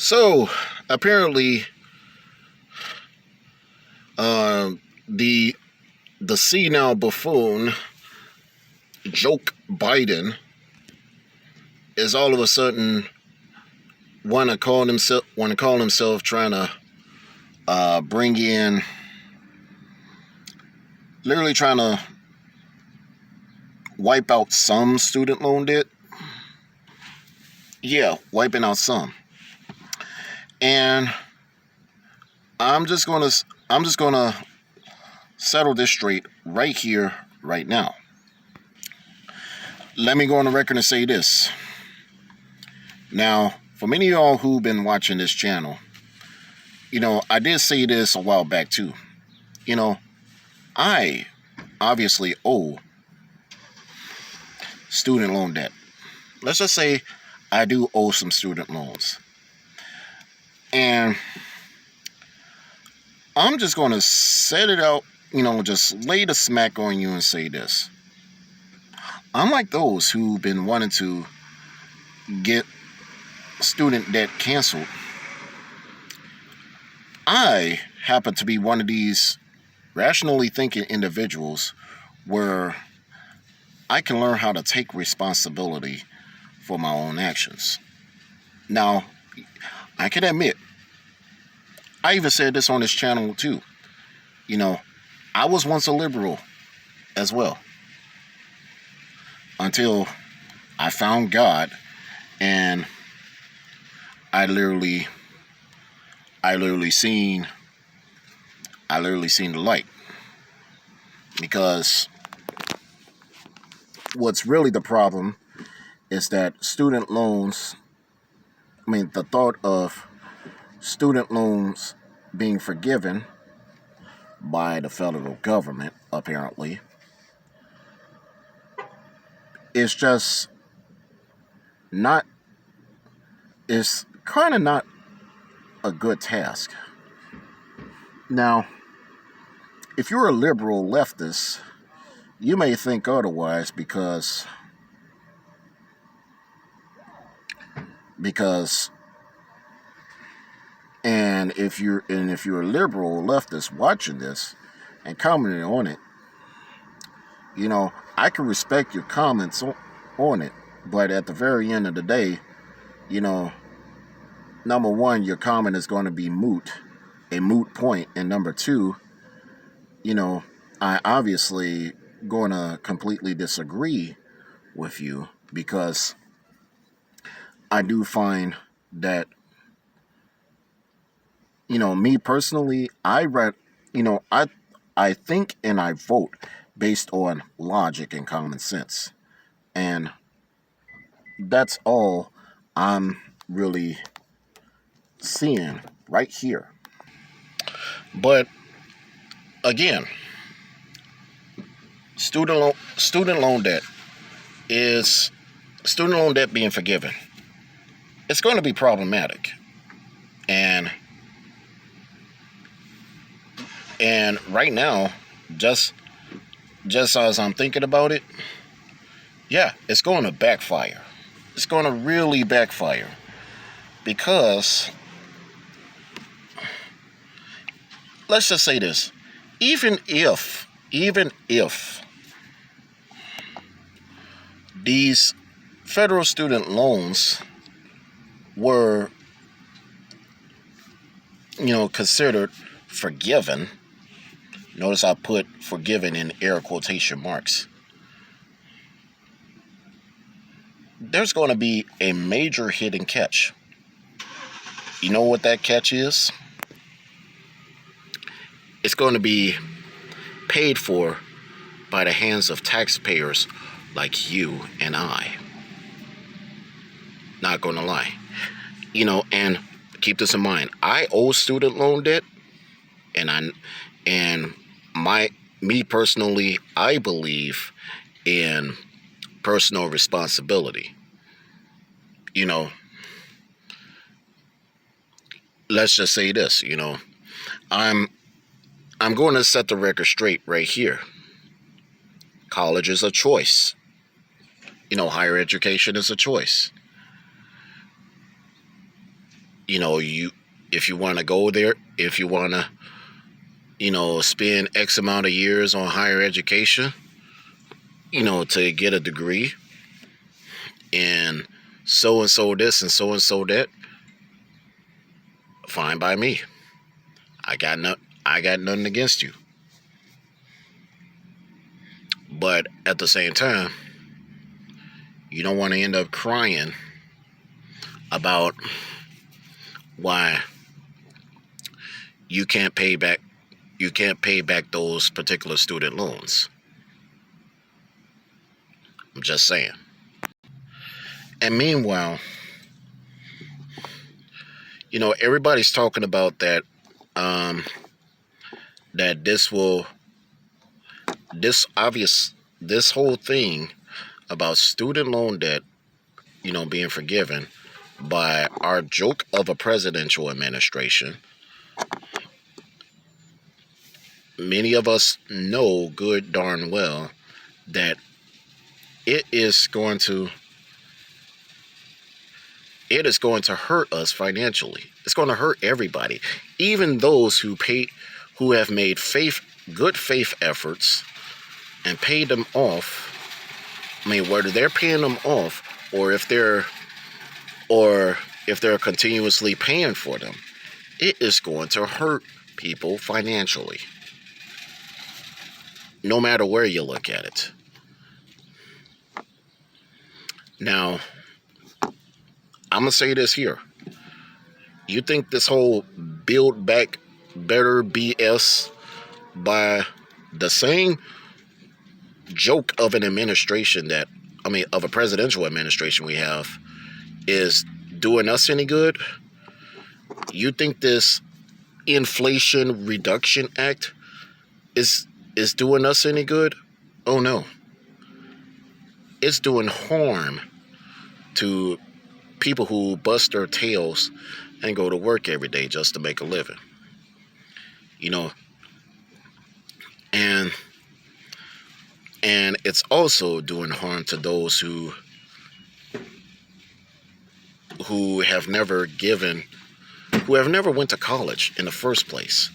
So apparently, uh, the the senile buffoon joke Biden is all of a sudden want to call himself trying to bring in, literally trying to wipe out some student loan debt. Yeah, wiping out some. And I'm just gonna settle this straight right here, right now. Let me go on the record and say this. Now, for many of y'all who've been watching this channel, I did say this a while back too. You know, I obviously owe student loan debt. Let's just say I do owe some student loans. And I'm just going to set it out, just lay the smack on you and say this. Unlike those who've been wanting to get student debt canceled, I happen to be one of these rationally thinking individuals where I can learn how to take responsibility for my own actions. Now, I can admit, I even said this on this channel too. I was once a liberal as well, until I found God, and I literally seen the light. Because what's really the problem is that the thought of student loans being forgiven by the federal government, apparently, is just not, is kind of not a good task. Now, if you're a liberal leftist, you may think otherwise because if you're a liberal leftist watching this and commenting on it, I can respect your comments on it, but at the very end of the day, number one, your comment is going to be a moot point, and number two, I obviously going to completely disagree with you, because I do find that, me personally, I think and I vote based on logic and common sense. And that's all I'm really seeing right here. But again, student loan debt being forgiven. It's going to be problematic. And right now, just as I'm thinking about it, yeah, it's going to backfire. It's going to really backfire, because let's just say this: even if these federal student loans were, considered forgiven. Notice I put forgiven in air quotation marks. There's going to be a major hidden catch. You know what that catch is? It's going to be paid for by the hands of taxpayers like you and I. Not going to lie. And keep this in mind. I owe student loan debt, and me personally, I believe in personal responsibility. Let's just say this, I'm going to set the record straight right here. College is a choice. Higher education is a choice. you if you want to go there, if you want to, spend X amount of years on higher education, to get a degree, and so this and so that, fine by me. I got nothing against you. But at the same time, you don't want to end up crying about why you can't pay back those particular student loans. I'm just saying. And meanwhile, everybody's talking about that that this whole thing about student loan debt, being forgiven by our joke of a presidential administration. Many of us know good darn well that it is going to hurt us financially. It's going to hurt everybody, even those who have made good faith efforts and paid them off. I mean, whether they're paying them off or if they're continuously paying for them, it is going to hurt people financially, no matter where you look at it. Now, I'm going to say this here. You think this whole Build Back Better BS by the same joke of an administration of a presidential administration we have is doing us any good? You think this Inflation Reduction Act is doing us any good? Oh no. It's doing harm to people who bust their tails and go to work every day just to make a living. And it's also doing harm to those who have never went to college in the first place.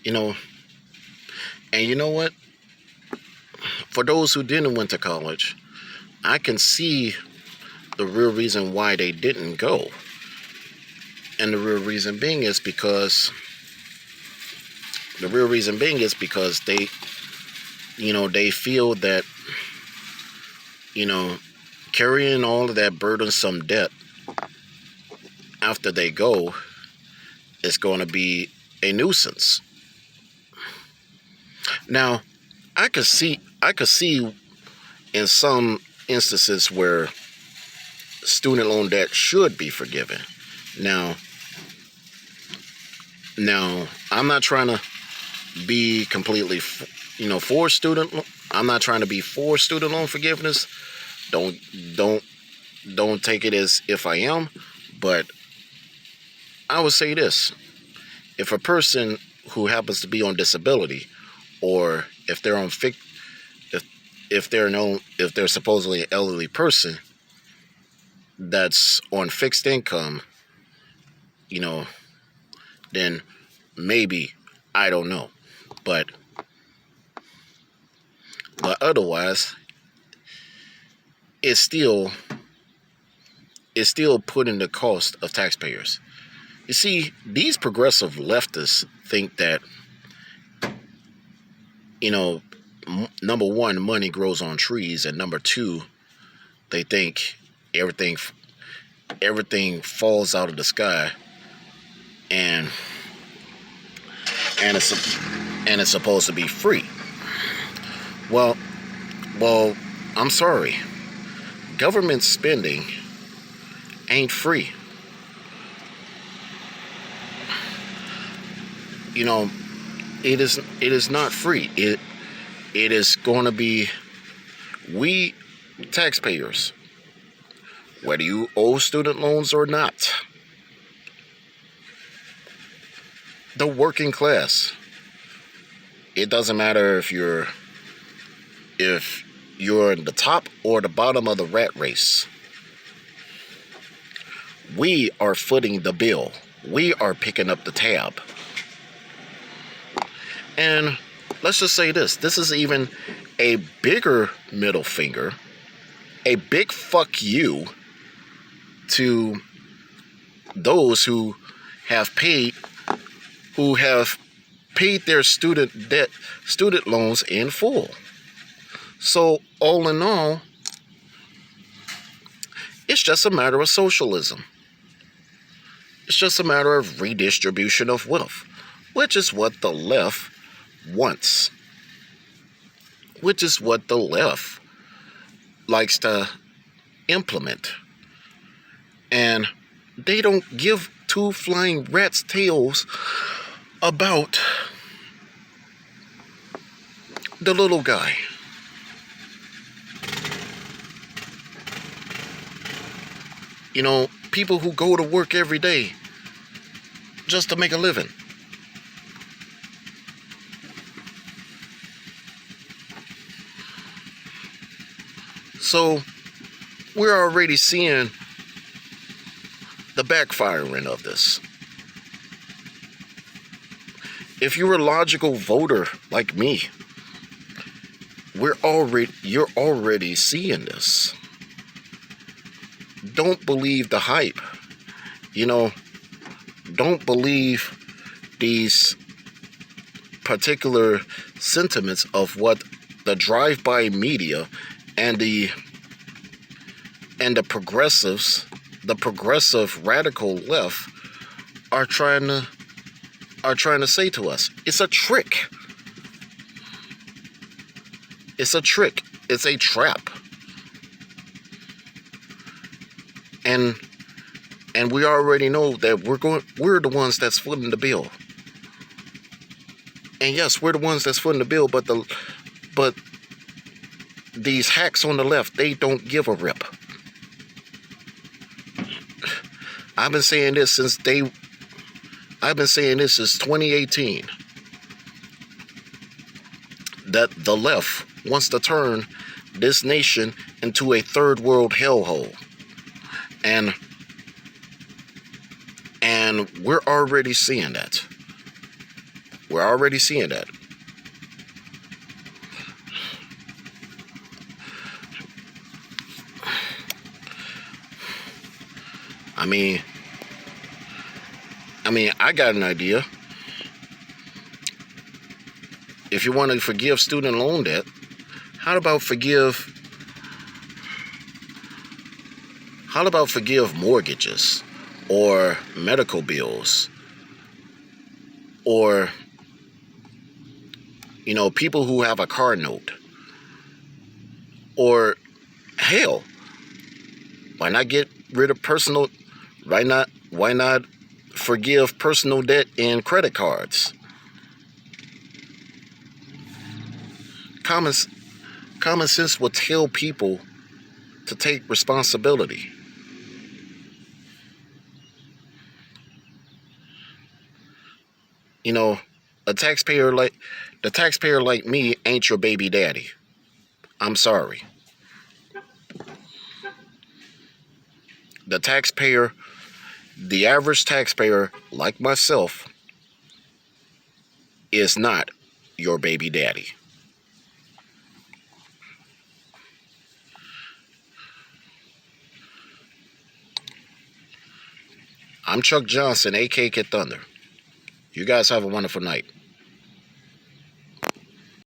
And you know what? For those who didn't went to college, I can see the real reason why they didn't go. And the real reason being is because they feel that, carrying all of that burdensome debt after they go is going to be a nuisance. Now, I could see in some instances where student loan debt should be forgiven. Now, I'm not trying to be completely, for student. I'm not trying to be for student loan forgiveness. Don't take it as if I am, but I would say this: if a person who happens to be on disability, or if they're on if they're supposedly an elderly person that's on fixed income, then maybe, I don't know, but otherwise, it's still putting the cost of taxpayers. You see, these progressive leftists think that, number one, money grows on trees, and number two, they think everything falls out of the sky, and it's supposed to be free. Well, I'm sorry. Government spending ain't free. It is not free. It is going to be, we taxpayers, whether you owe student loans or not, the working class. It doesn't matter if you're in the top or the bottom of the rat race. We are footing the bill. We are picking up the tab. And let's just say this. This is even a bigger middle finger, a big fuck you to those who have paid their student loans in full. So all in all, it's just a matter of socialism. It's just a matter of redistribution of wealth, which is what the left wants, which is what the left likes to implement. And they don't give two flying rats' tails about the little guy. You know, people who go to work every day just to make a living. So we're already seeing the backfiring of this. If you're a logical voter like me, you're already seeing this. Don't believe the hype. You know, don't believe these particular sentiments of what the drive-by media and the progressives, the progressive radical left are trying to say to us. It's a trick. It's a trick. It's a trap. And we already know that we're the ones that's footing the bill. And yes, we're the ones that's footing the bill, but these hacks on the left, they don't give a rip. I've been saying this since 2018. That the left wants to turn this nation into a third world hellhole. And we're already seeing that. We're already seeing that. I mean, I got an idea. If you want to forgive student loan debt, how about forgive mortgages or medical bills or, you know, people who have a car note, or hell, why not get rid of why not forgive personal debt and credit cards? Common sense will tell people to take responsibility. You know, the taxpayer like me ain't your baby daddy. I'm sorry. The average taxpayer like myself is not your baby daddy. I'm Chuck Johnson, a.k.a. Thunder. You guys have a wonderful night.